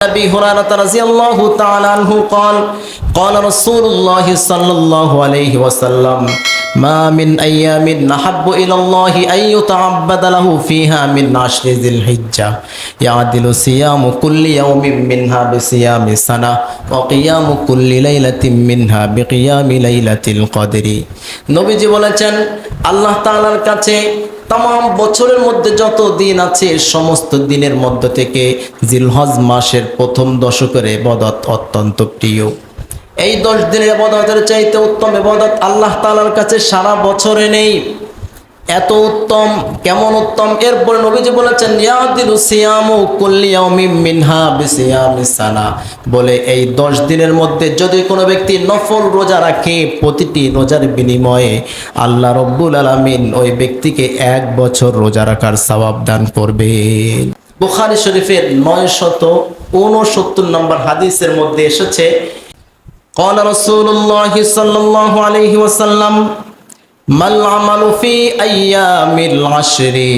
أبي هريرة رضي الله تعالى عنه قال قال رسول الله صلى الله عليه وسلم ما من أيام أحب إلى الله أن يتعبد له فيها من عشر ذي الحجة يعدل صيام كل يوم منها بصيام سنة وقيام كل ليلة منها بقيام ليلة القدر নবীজি বলেছেন আল্লাহ তাআলার কাছে तमाम বছরের মধ্যে যত দিন আছে সমস্ত দিনের মধ্য থেকে জিলহজ মাসের প্রথম দশকের ইবাদত অত্যন্ত প্রিয়। এই 10 দিনের ইবাদতের চাইতে উত্তম ইবাদত আল্লাহ তাআলার কাছে সারা বছরে নেই। এত উত্তম, কেমন উত্তম! এরপর নবীজি বলেছেন ইয়াদিলু সিয়ামু কুল্লি ইয়াউমিন মিনহা বিসিয়ামিস সানা, বলে এই 10 দিনের মধ্যে যদি কোনো ব্যক্তি নফল রোজা রাখে প্রতিটি রোজার বিনিময়ে আল্লাহ রব্বুল আলামিন ওই ব্যক্তিকে 1 বছর রোজা রাখার সওয়াব দান করবেন। বুখারী শরীফের 969 নম্বর হাদিসের মধ্যে এসেছে ক্বালা রাসূলুল্লাহ সাল্লাল্লাহু আলাইহি ওয়াসাল্লাম মাল আমালু ফি আইয়ামিল আশরি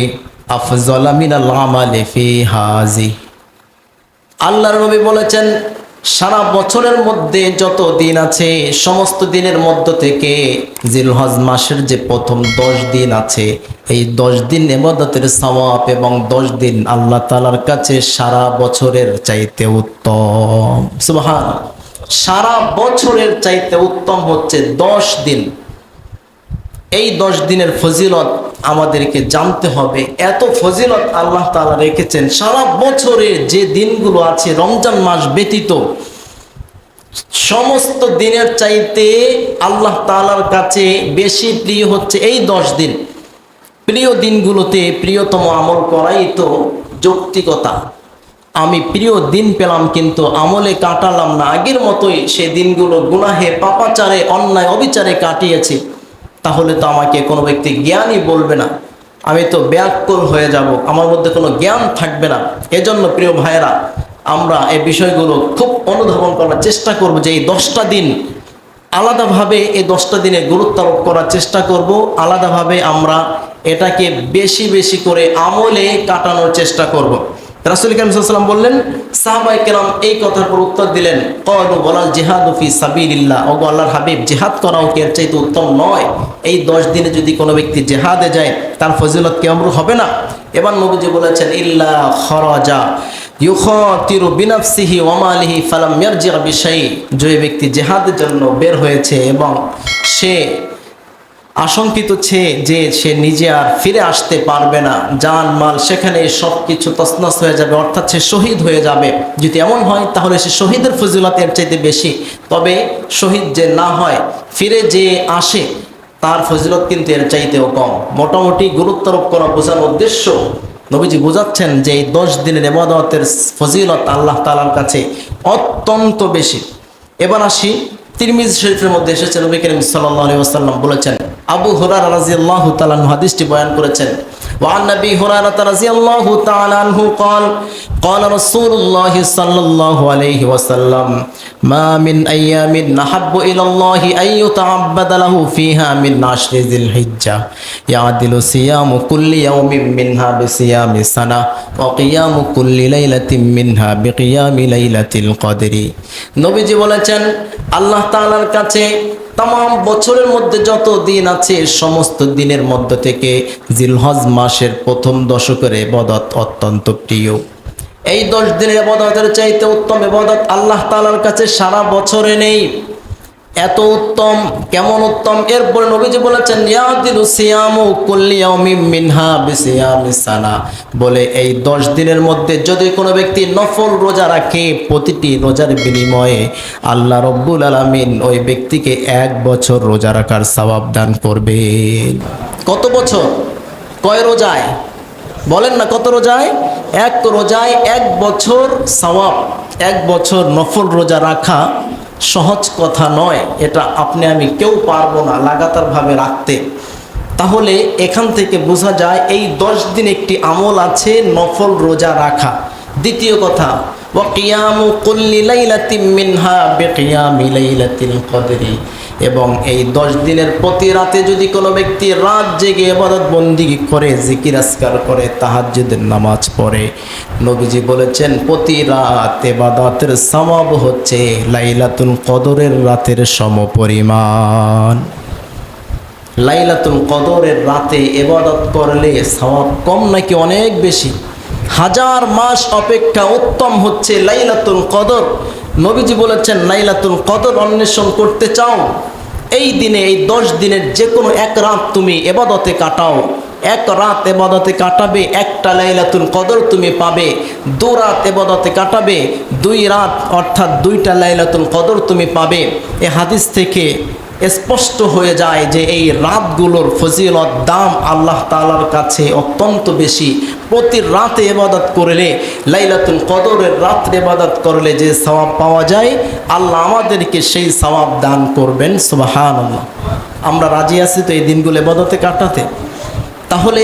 আফযালু মিনাল আমালি ফি হাযি। আল্লাহর নবী বলেছেন সারা বছরের মধ্যে যত দিন আছে সমস্ত দিনের মধ্য থেকে জিলহজ মাসের যে প্রথম 10 দিন আছে এই 10 দিন ইবাদতের সওয়াব এবং 10 দিন আল্লাহ তাআলার কাছে সারা বছরের চাইতে উত্তম। সুবহানাল্লাহ, সারা বছরের চাইতে উত্তম হচ্ছে 10 দিন। এই 10 দিনের ফজিলত আমাদেরকে জানতে হবে। এত ফজিলত আল্লাহ তাআলা রেখেছেন। সারা বছরে যে দিনগুলো আছে রমজান মাস ব্যতীত সমস্ত দিনের চাইতে আল্লাহ তাআলার কাছে বেশি প্রিয় হচ্ছে এই 10 দিন। প্রিয় দিনগুলোতে প্রিয়তম আমল করাই তো যৌক্তিকতা। আমি প্রিয় দিন পেলাম কিন্তু আমলে কাটালাম না, আগের মতোই সে দিনগুলো গুনাহে পাপাচারে অন্যায় অবিচারে কাটিয়েছি, তাহলে তো আমাকে কোনো ব্যক্তি জ্ঞানী বলবে না, আমি তো ব্যাকুল হয়ে যাব, আমার মধ্যে কোনো জ্ঞান থাকবে না। এজন্য প্রিয় ভাইয়েরা, আমরা এই বিষয়গুলো খুব অনুধাবন করার চেষ্টা করব যে এই 10টা দিন আলাদাভাবে এই 10টা দিনে গুরুত্ব আরোপ করার চেষ্টা করব। আলাদাভাবে আমরা এটাকে বেশি বেশি করে আমলে কাটানোর চেষ্টা করব। রাসূল কারীম সাল্লাল্লাহু আলাইহি ওয়াসাল্লাম বললেন, সাহাবায়ে কেরাম এই কথার পর উত্তর দিলেন, ক্বালু ওয়ালাল জিহাদু ফি সাবিলিল্লাহ, ওগো আল্লাহর হাবিব, জিহাদ করাও কি এর চাইতে উত্তম নয়? এই 10 দিনে যদি কোনো ব্যক্তি জিহাদে যায় তার ফজিলত কি আমরু হবে না? এবার নবীজি বলেছেন ইল্লা খরাজা ইউখাতিরু বিনাফসিহি ওয়া মালিহি ফালাম ইয়ারজি বিশাই, যে ব্যক্তি জিহাদের জন্য বের হয়েছে এবং সে আশঙ্কিত যে সে নিজে আর ফিরে আসতে পারবে না, জান মাল সেখানে সব কিছু তছনছ হয়ে যাবে, অর্থাৎ সে শহীদ হয়ে যাবে। যদি এমন হয় তাহলে সে শহীদের ফজিলত এর চাইতে বেশি। তবে শহীদ যে না হয়, ফিরে যে আসে, তার ফজিলত কিন্তু এর চাইতেও কম। মোটামুটি গুরুত্ব আরোপ করা বোঝানোর উদ্দেশ্য নবীজি বোঝাচ্ছেন যে এই 10 দিনের ইবাদতের ফজিলত আল্লাহ তাআলার কাছে অত্যন্ত বেশি। এবার আসি, তিরমিজি শরীফের মধ্যে এসেছে নবী করিম সাল্লাল্লাহু আলাইহি ওয়াসাল্লাম বলেছেন, আবু হুরায়রা রাদিয়াল্লাহু তাআলা আনহু হাদিসটি বয়ান করেছেন, ওয়া আন নবী হুরায়রা রাদিয়াল্লাহু তাআলা আনহু قال قال رسول الله صلى الله عليه وسلم ما من ايام احب الى الله ان يتعبد له فيها من عشر ذي الحجه يعدل صيام كل يوم منها بصيام سنه وقيام كل ليله منها بقيام ليله القدر। নবীজি বলেছেন আল্লাহ তাআলার কাছে तमाम বছরের মধ্যে যত দিন আছে সমস্ত দিনের মধ্য থেকে জিলহজ মাসের প্রথম দশকের ইবাদত অত্যন্ত প্রিয়। এই 10 দিনের ইবাদতের চাইতে উত্তম ইবাদত আল্লাহ তাআলার কাছে সারা বছরে নেই। এত উত্তম, কেমন উত্তম! এরপর নবীজি বলেছেন ইয়াদিলু সিয়ামু কুল্লি ইয়াউমিন মিনহা বিসিয়ামিস সানা, বলে এই 10 দিনের মধ্যে যদি কোনো ব্যক্তি নফল রোজা রাখে প্রতিটি রোজার বিনিময়ে আল্লাহ রব্বুল আলামিন ওই ব্যক্তিকে 1 বছর রোজা রাখার সওয়াব দান করবেন। কত বছর? কয় রোজায়? বলেন না, কত রোজায়? 1 রোজায় 1 বছর সওয়াব। 1 বছর নফল রোজা রাখা সহজ কথা নয়, এটা আপনি আমি কেউ পারবো না লাগাতারভাবে রাখতে। তাহলে এখান থেকে বোঝা যায় এই 10 দিন একটি আমল আছে নফল রোজা রাখা। দ্বিতীয় কথা, ওয়া কিয়ামু কুল্লি লাইলাতিন মিনহা বিকিয়ামি লাইলাতিল কদরি। এবং এই 10 দিনের প্রতি রাতে যদি কোনো ব্যক্তি রাত জেগে ইবাদত বন্দেগী করে, জিকির আজকার করে, তাহাজ্জুদের নামাজ পড়ে, নবীজি বলেছেন প্রতি রাত ইবাদতের সওয়াব হচ্ছে লাইলাতুল কদরের রাতের সমপরিমাণ। লাইলাতুল কদরের রাতে ইবাদত করলে সওয়াব কম নাকি অনেক বেশি? 1000 মাস অপেক্ষা উত্তম হচ্ছে লাইলাতুল কদর। নবীজি বলেছেন লাইলাতুল কদর অন্বেষণ করতে চাও, এই দিনে, এই 10 দিনের যে কোনো এক রাত তুমি ইবাদতে কাটাও। এক রাত ইবাদতে কাটাবে, একটা লাইলাতুল কদর তুমি পাবে। 2 রাত ইবাদতে কাটাবে, 2 রাত অর্থাৎ 2টা লাইলাতুল কদর তুমি পাবে। এই হাদিস থেকে স্পষ্ট হয়ে যায় যে এই রাতগুলোর ফজিলত, দাম আল্লাহ তাআলার কাছে অত্যন্ত বেশি। প্রতি রাতে ইবাদত করলে, লাইলাতুল কদরের রাত্রে ইবাদত করলে যে সওয়াব পাওয়া যায়, আল্লাহ আমাদেরকে সেই সওয়াব দান করবেন। সুবহানাল্লাহ। আমরা রাজি আছি তো এই দিনগুলো ইবাদতে কাটাতে? তাহলে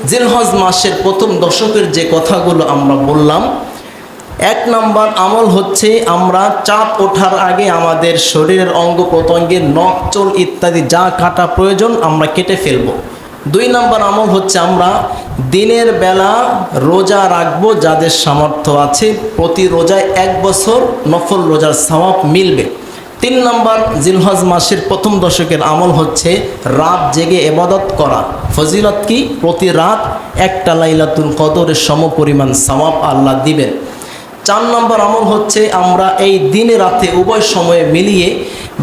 জিলহজ মাসের প্রথম দশকের যে কথাগুলো আমরা বললাম, 1 নম্বর আমল হচ্ছে আমরা চাঁদ ওঠার আগে আমাদের শরীরের অঙ্গ প্রত্যঙ্গের নখ চুল ইত্যাদি যা কাটা প্রয়োজন আমরা কেটে ফেলব। 2 নম্বর আমল হচ্ছে আমরা দিনের বেলা রোজা রাখবো, যাদের সামর্থ্য আছে প্রতি রোজায় 1 বছর নফল রোজার সওয়াব মিলবে। 3 নম্বর জিলহজ মাসের প্রথম দশকের আমল হচ্ছে রাত জেগে ইবাদত করা। ফজিলত কি? প্রতি রাত একটা লাইলাতুল কদরের সমপরিমাণ সওয়াব আল্লাহ দিবেন। 4 নম্বর আমল হচ্ছে আমরা এই দিনে রাতে উভয় সময়ে মিলিয়ে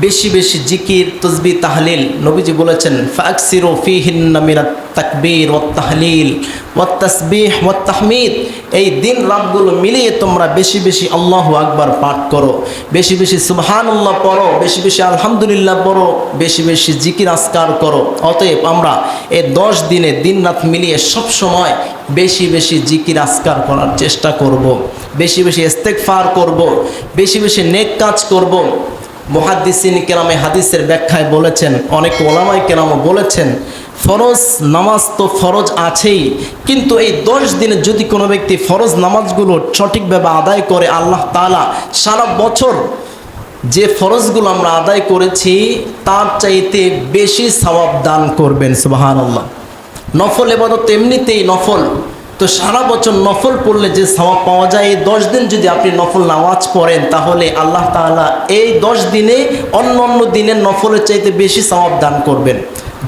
বেশি বেশি জিকির, তসবিহ, তাহলিল। নবীজি বলেছেন ফাকসিরু ফীহিন্না মিনাত তাকবীর ওয়াত তাহলিল ওয়াত তাসবিহ ওয়াত তাহমিদ। এই দিন রাতগুলো মিলিয়ে তোমরা বেশি বেশি আল্লাহু আকবার পাঠ করো, বেশি বেশি সুবহানাল্লাহ পড়ো, বেশি বেশি আলহামদুলিল্লাহ পড়ো, বেশি বেশি জিকির আজকার করো। অতএব আমরা এই 10 দিনে দিন রাত মিলিয়ে সব সময় বেশি বেশি জিকির আজকার করার চেষ্টা করব, বেশি বেশি ইস্তেগফার করব, বেশি বেশি নেক কাজ করব। মুহাদ্দিসিন কেরামে হাদিসের ব্যাখ্যায় বলেছেন, অনেক ওলামায়ে কেরামও বলেছেন, ফরজ নামাজ তো ফরজ আছেই, কিন্তু এই 10 দিনে যদি কোনো ব্যক্তি ফরজ নামাজগুলো সঠিকভাবে আদায় করে, আল্লাহ তাআলা সারা বছর যে ফরজগুলো আমরা আদায় করেছি তার চাইতে বেশি সওয়াব দান করবেন। সুবহানাল্লাহ। নফল ইবাদত এমনিতেই নফল, তো সারা বছর নফল পড়লে যে সওয়াব পাওয়া যায়, এই 10 দিন যদি আপনি নফল নামাজ পড়েন তাহলে আল্লাহ তাআলা এই 10 দিনে অন্য অন্য দিনের নফলের চাইতে বেশি সওয়াব দান করবেন।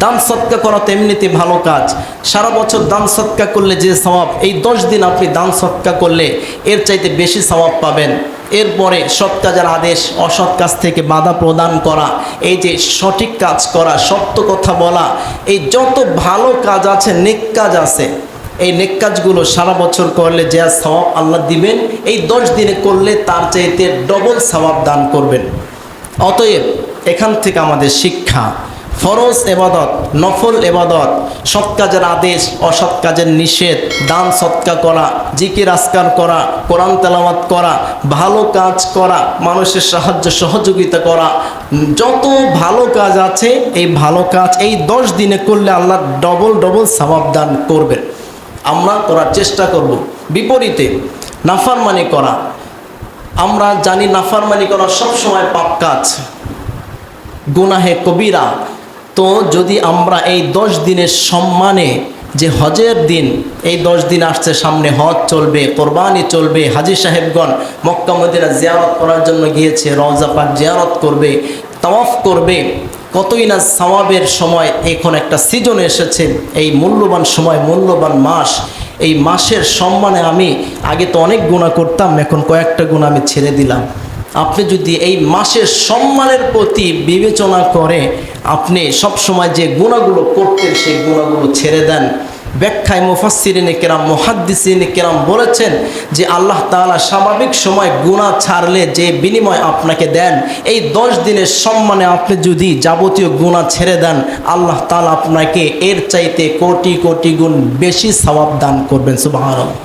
দান সদকা করা তো এমনিতে ভালো কাজ, সারা বছর দান সদকা করলে যে সওয়াব, এই 10 দিন আপনি দান সদকা করলে এর চাইতে বেশি সওয়াব পাবেন। এরপরে সৎ কাজের আদেশ, অসৎ কাজ থেকে বাধা প্রদান করা, এই যে সঠিক কাজ করা, সত্য কথা বলা, এই যত ভালো কাজ আছে, নেক কাজ আছে, এই নেক কাজগুলো সারা বছর করলে যে সওয়াব আল্লাহ দিবেন, এই 10 দিনে করলে তার চাইতে ডবল সওয়াব দান করবেন। অতএব এখান থেকে আমাদের শিক্ষা, ফরজ ইবাদত, নফল ইবাদত, সৎ কাজের আদেশ, অসৎ কাজের নিষেধ, দান সদকা করা, জিকির আজকার করা, কোরআন তেলাওয়াত করা, ভালো কাজ করা, মানুষের সাহায্য সহযোগিতা করা, যত ভালো কাজ আছে এই ভালো কাজ এই 10 দিনে করলে আল্লাহ ডবল ডবল সওয়াব দান করবেন। আমরা করার চেষ্টা করব। বিপরীতে নাফরমানি করা, আমরা জানি নাফরমানি করা সবসময় পাপ কাজ, গুনাহে কবিরা। তো যদি আমরা এই 10 দিনের সম্মানে, যে হজের দিন, এই 10 দিন আসছে সামনে, হজ চলবে, কোরবানি চলবে, হাজী সাহেবগণ মক্কা মদিনা জিয়ারত করার জন্য গিয়েছে, রওজা পাক জিয়ারত করবে, তাওয়াফ করবে, কতই না সওয়াবের সময়। এখন একটা সিজন এসেছে, এই মূল্যবান সময়, মূল্যবান মাস, এই মাসের সম্মানে আমি আগে তো অনেক গুনাহ করতাম, এখন কয়েকটা গুনাহ আমি ছেড়ে দিলাম। আপনি যদি এই মাসের সম্মানের প্রতি বিবেচনা করে আপনি সব সময় যে গুনাহগুলো করতেন সেই গুনাহগুলো ছেড়ে দেন, ব্যাখ্যায় মুফাসসিরিনে কেরাম, মুহাদ্দিসিনে কেরাম বলেছেন যে আল্লাহ তাআলা স্বাভাবিক সময় গুনাহ ছাড়লে যে বিনিময় আপনাকে দেন, এই 10 দিনের সম্মানে আপনি যদি যাবতীয় গুনাহ ছেড়ে দেন, আল্লাহ তাআলা আপনাকে এর চাইতে কোটি কোটি গুণ বেশি সওয়াব দান করবেন। সুবহানাল্লাহ।